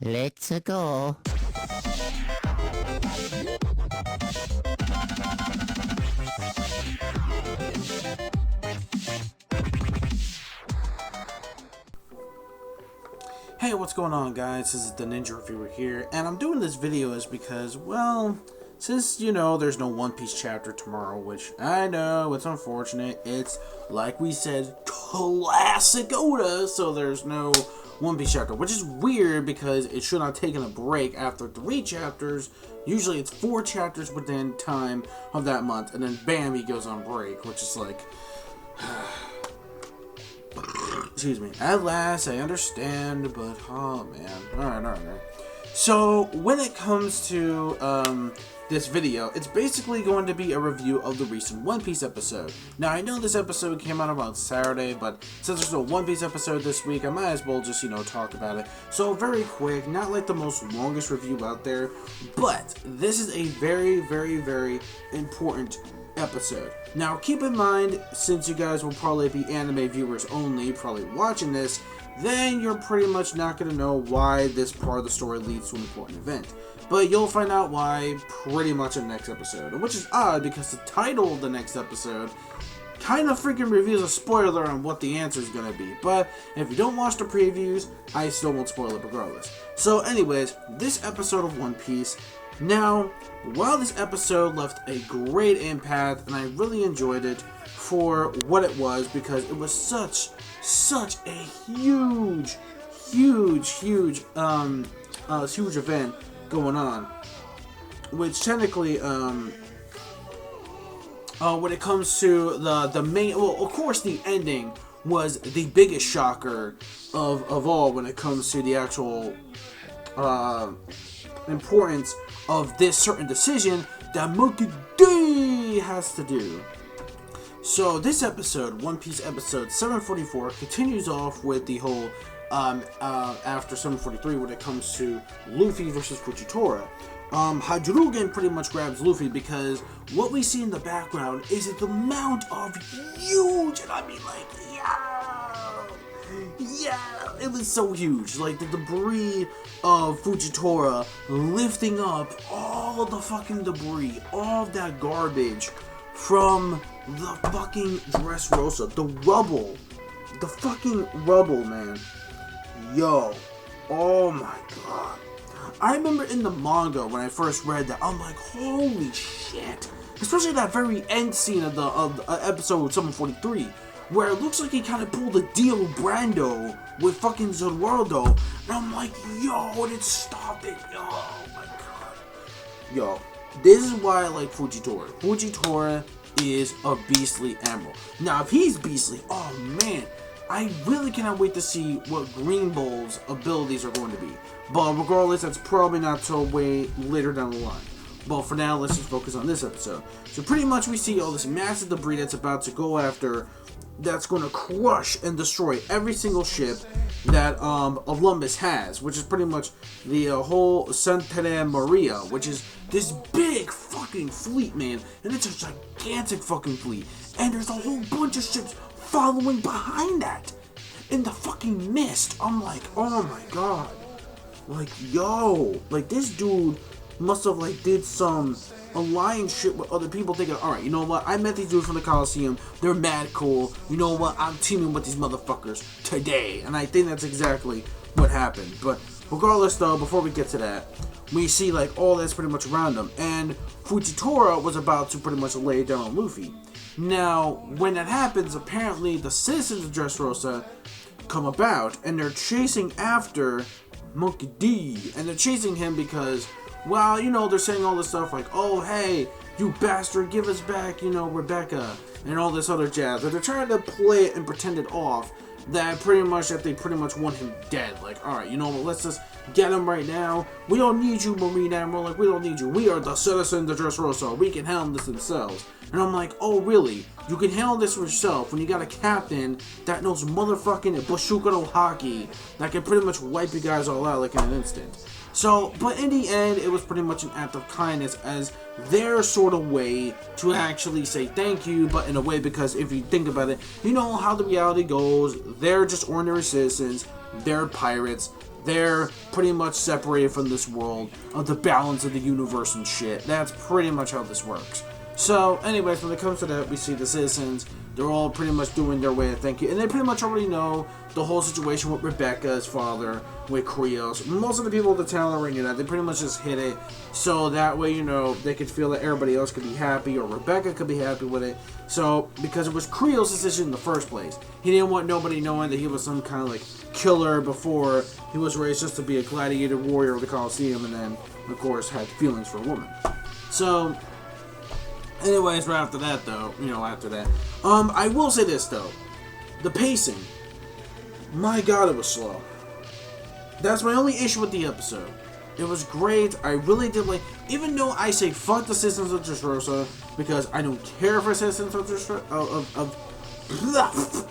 Let's go. Hey, what's going on, guys? This is the Ninja Reviewer here, and I'm doing this video is because, well, since, you know, there's no One Piece chapter tomorrow, which I know, it's unfortunate. It's, like we said, classic Oda, so there's no One Piece chapter, which is weird because it should have taken a break after 3 chapters. Usually it's 4 chapters within time of that month, and then bam, he goes on break, which is like... Excuse me. At last, I understand, but oh man. Alright. So, when it comes to this video, it's basically going to be a review of the recent One Piece episode. Now, I know this episode came out about Saturday, but since there's no One Piece episode this week, I might as well just, you know, talk about it. So, very quick, not like the most longest review out there, but this is a very, very, very important episode. Now, keep in mind, since you guys will probably be anime viewers only, probably watching this, then you're pretty much not going to know why this part of the story leads to an important event. But you'll find out why pretty much in the next episode, which is odd because the title of the next episode kind of freaking reveals a spoiler on what the answer is going to be. But if you don't watch the previews, I still won't spoil it regardless. So anyways, this episode of One Piece. Now, while this episode left a great impact, and I really enjoyed it for what it was, because it was such a huge event going on, which technically, when it comes to the main, well, of course, the ending was the biggest shocker of all when it comes to the actual, importance of this certain decision that Monkey D has to do. So this episode, One Piece episode 744, continues off with the whole after 743 when it comes to Luffy versus Fujitora. Hadouken pretty much grabs Luffy because what we see in the background is the amount of huge, and I mean like, yeah, it was so huge. Like the debris of Fujitora lifting up all of the fucking debris, all of that garbage from the fucking Dressrosa, the rubble, the fucking rubble, man. Yo, oh my god. I remember in the manga when I first read that, I'm like, holy shit. Especially that very end scene of the episode 743. Where it looks like he kind of pulled a Dio Brando with fucking Zoroardo. And I'm like, yo, it stop it. Yo, oh my god. Yo, this is why I like Fujitora. Fujitora is a beastly emerald. Now, if he's beastly, oh man, I really cannot wait to see what GREENBULL's abilities are going to be. But regardless, that's probably not till way later down the line. But for now, let's just focus on this episode. So pretty much we see all this massive debris that's about to go after, that's going to crush and destroy every single ship that Olympus has, which is pretty much the whole Santa Maria, which is this big fucking fleet, man, and it's a gigantic fucking fleet, and there's a whole bunch of ships following behind that in the fucking mist. I'm like, oh my god, like, yo, like this dude must have like did some alliance shit with other people, thinking, alright, you know what, I met these dudes from the Coliseum, they're mad cool, you know what, I'm teaming with these motherfuckers today. And I think that's exactly what happened. But regardless though, before we get to that, we see like all that's pretty much around them, and Fujitora was about to pretty much lay it down on Luffy. Now, when that happens, apparently the citizens of Dressrosa come about, and they're chasing after Monkey D, and they're chasing him because, well, you know, they're saying all this stuff like, oh, hey, you bastard, give us back, you know, Rebecca, and all this other jazz. But they're trying to play it and pretend it off that they pretty much want him dead. Like, alright, you know what, let's just get him right now. We don't need you, Marine Admiral. Like, we don't need you. We are the citizens of Dressrosa. We can handle this themselves. And I'm like, oh, really? You can handle this yourself when you got a captain that knows motherfucking Bushuka no Haki that can pretty much wipe you guys all out like in an instant. So, but in the end, it was pretty much an act of kindness as their sort of way to actually say thank you, but in a way, because if you think about it, you know how the reality goes, they're just ordinary citizens, they're pirates, they're pretty much separated from this world of the balance of the universe and shit. That's pretty much how this works. So, anyways, when it comes to that, we see the citizens, they're all pretty much doing their way of thinking, and they pretty much already know the whole situation with Rebecca's father, with Krios. Most of the people of the town already knew that. They pretty much just hit it, so that way, you know, they could feel that everybody else could be happy, or Rebecca could be happy with it. So, because it was Krios' decision in the first place. He didn't want nobody knowing that he was some kind of, like, killer before he was raised just to be a gladiator warrior of the Colosseum, and then, of course, had feelings for a woman. So, anyways, right after that, though, I will say this, though. The pacing, my god, it was slow. That's my only issue with the episode. It was great. I really did like, even though I say fuck the citizens of Dressrosa, because I don't care for citizens of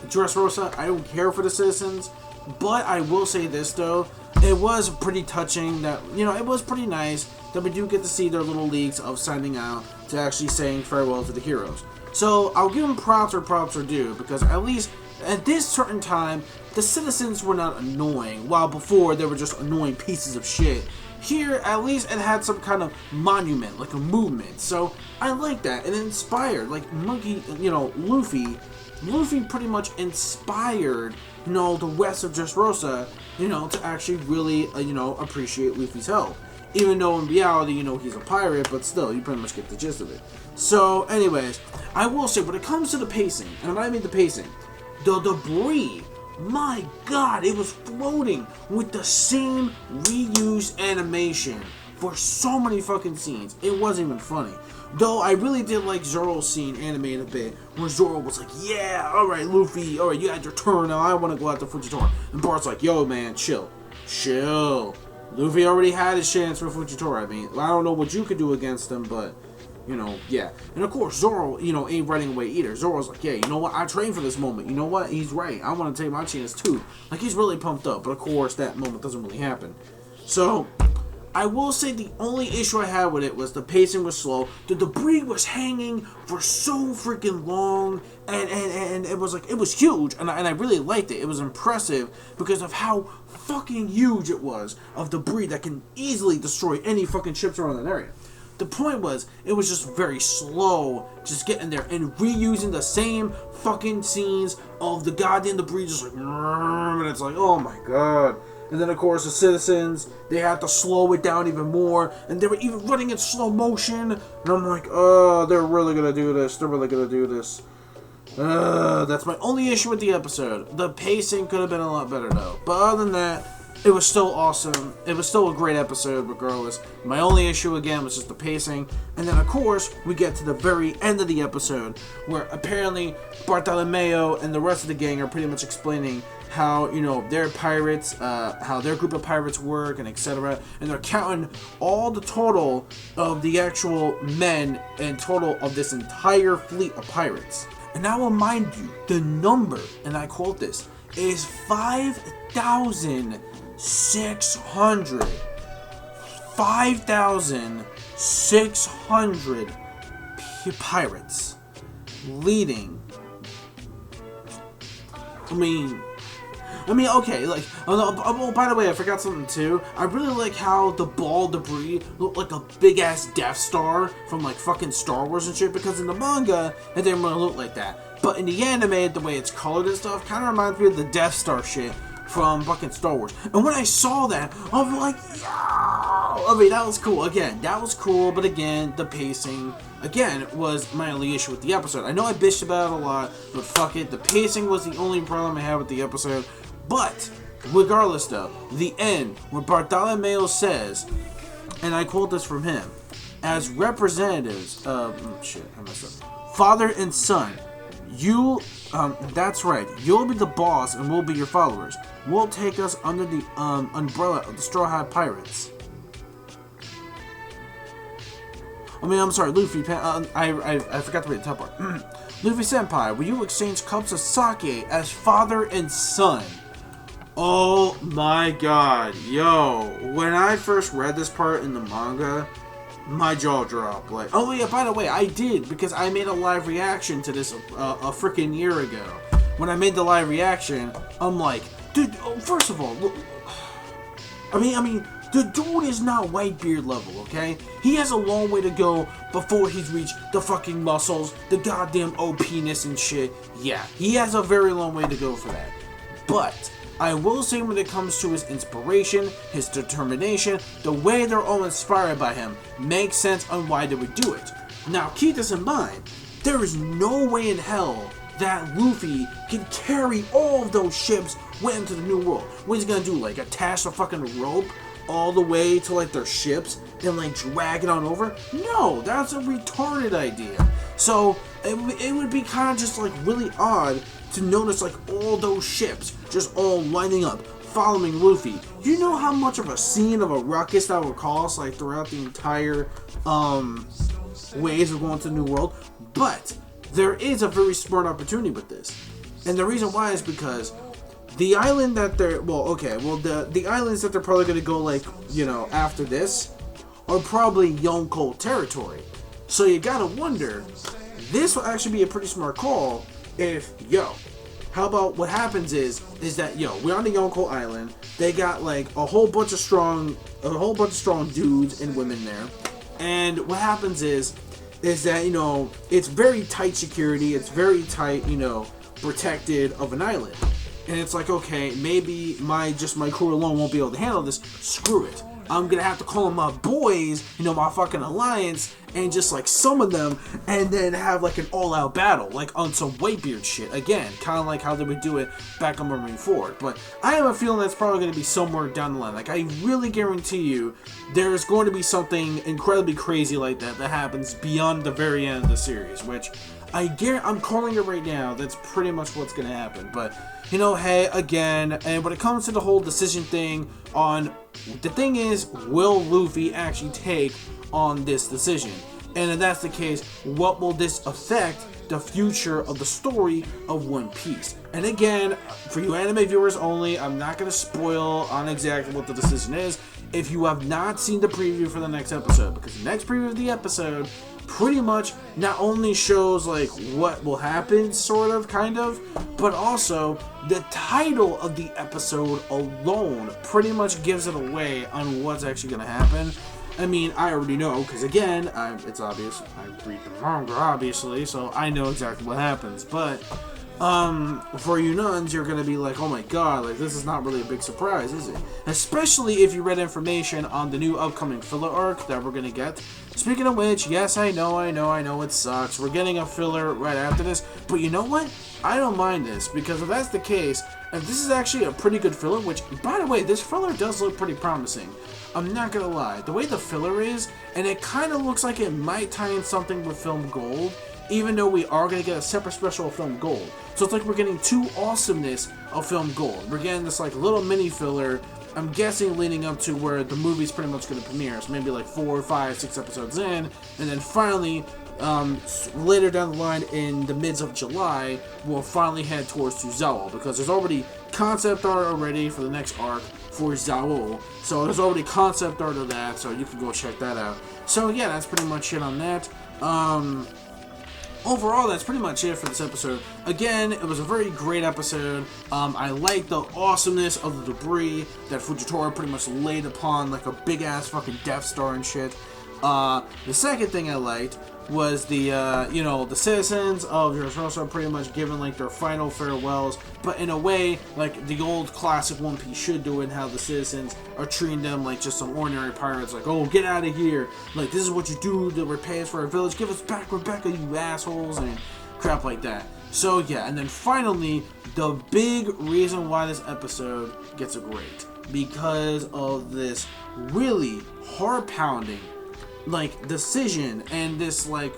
Dressrosa. I don't care for the citizens. But I will say this, though. It was pretty touching that, it was pretty nice that we do get to see their little leagues of signing out to actually saying farewell to the heroes. So I'll give them props where props are due, because at least at this certain time, the citizens were not annoying, while before they were just annoying pieces of shit. Here, at least it had some kind of monument, like a movement. So I like that, and it inspired, like Luffy pretty much inspired, the West of Dressrosa, to actually really, appreciate Luffy's help. Even though in reality, he's a pirate, but still, you pretty much get the gist of it. So, anyways, I will say, when it comes to the pacing, and when I mean the pacing, the debris, my god, it was floating with the same reused animation for so many fucking scenes. It wasn't even funny. Though I really did like Zoro's scene animated a bit, where Zoro was like, yeah, alright Luffy, alright, you had your turn, now I want to go after Fujitora. And Bart's like, yo man, chill. Luffy already had his chance for Fujitora. I mean, I don't know what you could do against him, but, yeah. And of course, Zoro, ain't running away either. Zoro's like, yeah, you know what, I trained for this moment. You know what, he's right. I want to take my chance too. Like, he's really pumped up, but of course, that moment doesn't really happen. So, I will say the only issue I had with it was the pacing was slow. The debris was hanging for so freaking long, and it was like, it was huge, and I really liked it. It was impressive because of how fucking huge it was of debris that can easily destroy any fucking ships around that area. The point was, it was just very slow, just getting there and reusing the same fucking scenes of the goddamn debris, just like, and it's like, oh my god. And then, of course, the citizens, they had to slow it down even more. And they were even running in slow motion. And I'm like, oh, they're really going to do this. They're really going to do this. That's my only issue with the episode. The pacing could have been a lot better, though. But other than that, it was still awesome. It was still a great episode, regardless. My only issue, again, was just the pacing. And then, of course, we get to the very end of the episode, where apparently Bartolomeo and the rest of the gang are pretty much explaining how, their pirates, how their group of pirates work, and etc. And they're counting all the total of the actual men and total of this entire fleet of pirates. And I will mind you, the number, and I quote this, is 5,600. 5,600 pirates leading. I mean, okay, like, oh, by the way, I forgot something too. I really like how the ball debris looked like a big-ass Death Star from, like, fucking Star Wars and shit, because in the manga, it didn't really look like that. But in the anime, the way it's colored and stuff, kind of reminds me of the Death Star shit from fucking Star Wars. And when I saw that, I was like, yo! I mean, that was cool. Again, that was cool, but again, the pacing, again, was my only issue with the episode. I know I bitched about it a lot, but fuck it, the pacing was the only problem I had with the episode. But, regardless though, the end, where Bartolomeo says, and I quote this from him, as representatives, shit, I messed up, father and son, you, that's right, you'll be the boss and we'll be your followers. We'll take us under the, umbrella of the Straw Hat Pirates. I mean, I'm sorry, Luffy, I forgot to read the top part. Luffy Senpai, will you exchange cups of sake as father and son? Oh my god, yo, when I first read this part in the manga, my jaw dropped. Like, oh yeah, by the way, I did, because I made a live reaction to this a freaking year ago. When I made the live reaction, I'm like, dude, first of all, look, I mean, the dude is not Whitebeard level, okay? He has a long way to go before he's reached the fucking muscles, the goddamn OP-ness and shit. Yeah, he has a very long way to go for that. But I will say when it comes to his inspiration, his determination, the way they're all inspired by him makes sense on why they would do it. Now, keep this in mind. There is no way in hell that Luffy can carry all of those ships way into the New World. What is he gonna do, like attach a fucking rope all the way to like their ships and like drag it on over? No, that's a retarded idea. So it would be kind of just like really odd to notice like all those ships just all lining up, following Luffy. You know how much of a scene of a ruckus that would cause like throughout the entire ways of going to the New World? But there is a very smart opportunity with this. And the reason why is because the island that they're, the islands that they're probably going to go, like, you know, after this are probably Yonko territory. So you gotta wonder, this will actually be a pretty smart call if, how about what happens is that, we're on the Yonko island, they got like a whole bunch of strong dudes and women there, and what happens is that, it's very tight security, it's very tight, protected of an island. And it's like, okay, maybe my crew alone won't be able to handle this. Screw it. I'm gonna have to call in my boys, my fucking alliance, and just like summon them, and then have like an all-out battle, like on some Whitebeard shit. Again, kind of like how they would do it back on Marineford. But I have a feeling that's probably gonna be somewhere down the line. Like, I really guarantee you, there's going to be something incredibly crazy like that happens beyond the very end of the series, which I'm calling it right now. That's pretty much what's gonna happen. But hey, again, and when it comes to the whole decision thing the thing is, will Luffy actually take on this decision? And if that's the case, what will this affect the future of the story of One Piece? And again, for you anime viewers only, I'm not going to spoil on exactly what the decision is if you have not seen the preview for the next episode, because the next preview of the episode pretty much not only shows like what will happen, sort of, kind of, but also the title of the episode alone pretty much gives it away on what's actually going to happen. I mean, I already know, because again, it's obvious, I read the manga, obviously, so I know exactly what happens, but for you nuns, you're going to be like, oh my god, like, this is not really a big surprise, is it? Especially if you read information on the new upcoming filler arc that we're going to get. Speaking of which, yes, I know, it sucks. We're getting a filler right after this, but you know what? I don't mind this, because if that's the case, if this is actually a pretty good filler, which, by the way, this filler does look pretty promising. I'm not gonna lie, the way the filler is, and it kind of looks like it might tie in something with Film Gold, even though we are going to get a separate special of Film Gold. So it's like we're getting two awesomeness of Film Gold. We're getting this like little mini filler, I'm guessing leading up to where the movie's pretty much going to premiere. So maybe like 4, 5, 6 episodes in, and then finally, later down the line in the midst of July, we'll finally head towards to Zawo, because there's already concept art already for the next arc for Zawo. So there's already concept art of that, so you can go check that out. So yeah, that's pretty much it on that. Overall, that's pretty much it for this episode. Again, it was a very great episode. I like the awesomeness of the debris that Fujitora pretty much laid upon like a big-ass fucking Death Star and shit. The second thing I liked was the, the citizens of Dressrosa pretty much giving like their final farewells, but in a way like the old classic One Piece should do it, how the citizens are treating them like just some ordinary pirates, like, oh, get out of here, like, this is what you do to repay us for our village, give us back Rebecca, you assholes, and crap like that. So yeah, and then finally, the big reason why this episode gets a grade, because of this really heart-pounding like decision and this like,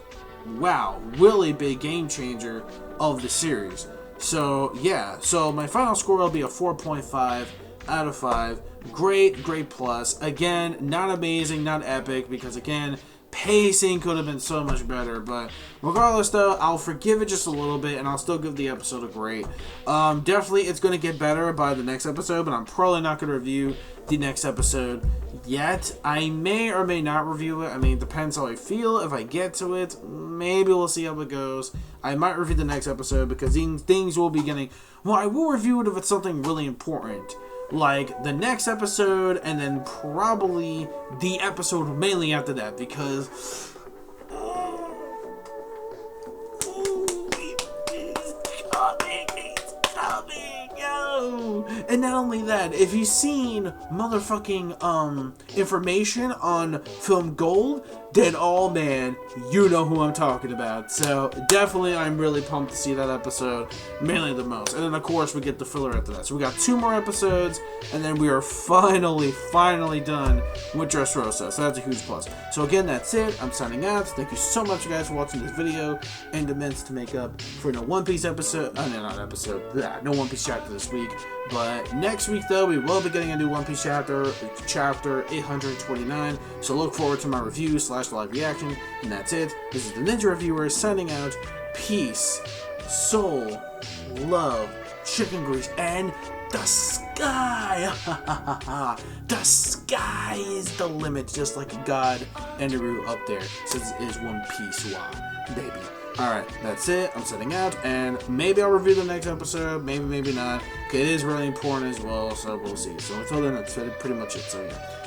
wow, really big game changer of the series. So yeah, so my final score will be a 4.5 out of 5. Great plus. Again, not amazing, not epic, because again, pacing could have been so much better, but regardless though, I'll forgive it just a little bit and I'll still give the episode a grade. Definitely it's going to get better by the next episode, but I'm probably not going to review the next episode yet. I may or may not review it. I mean, it depends how I feel. If I get to it, maybe we'll see how it goes. I might review the next episode because things will be getting... Well, I will review it if it's something really important. like the next episode, and then probably the episode mainly after that, because and not only that, if you've seen motherfucking information on Film Gold, then oh man, you know who I'm talking about. So definitely, I'm really pumped to see that episode, mainly the most. And then of course we get the filler after that. So we got 2 more episodes, and then we are finally done with Dressrosa. So that's a huge plus. So again, that's it. I'm signing out. Thank you so much, guys, for watching this video, and immense to make up for no One Piece episode. No One Piece chapter this week. But next week, though, we will be getting a new One Piece chapter 829. So look forward to my review / live reaction. And that's it. This is the Ninja Reviewer signing out. Peace, soul, love, chicken grease, and the sky. The sky is the limit, just like God Enderu up there says is One Piece, baby. Alright, that's it. I'm setting out, and maybe I'll review the next episode, maybe not. Okay, it is really important as well, so we'll see. So until then, that's pretty much it. So yeah.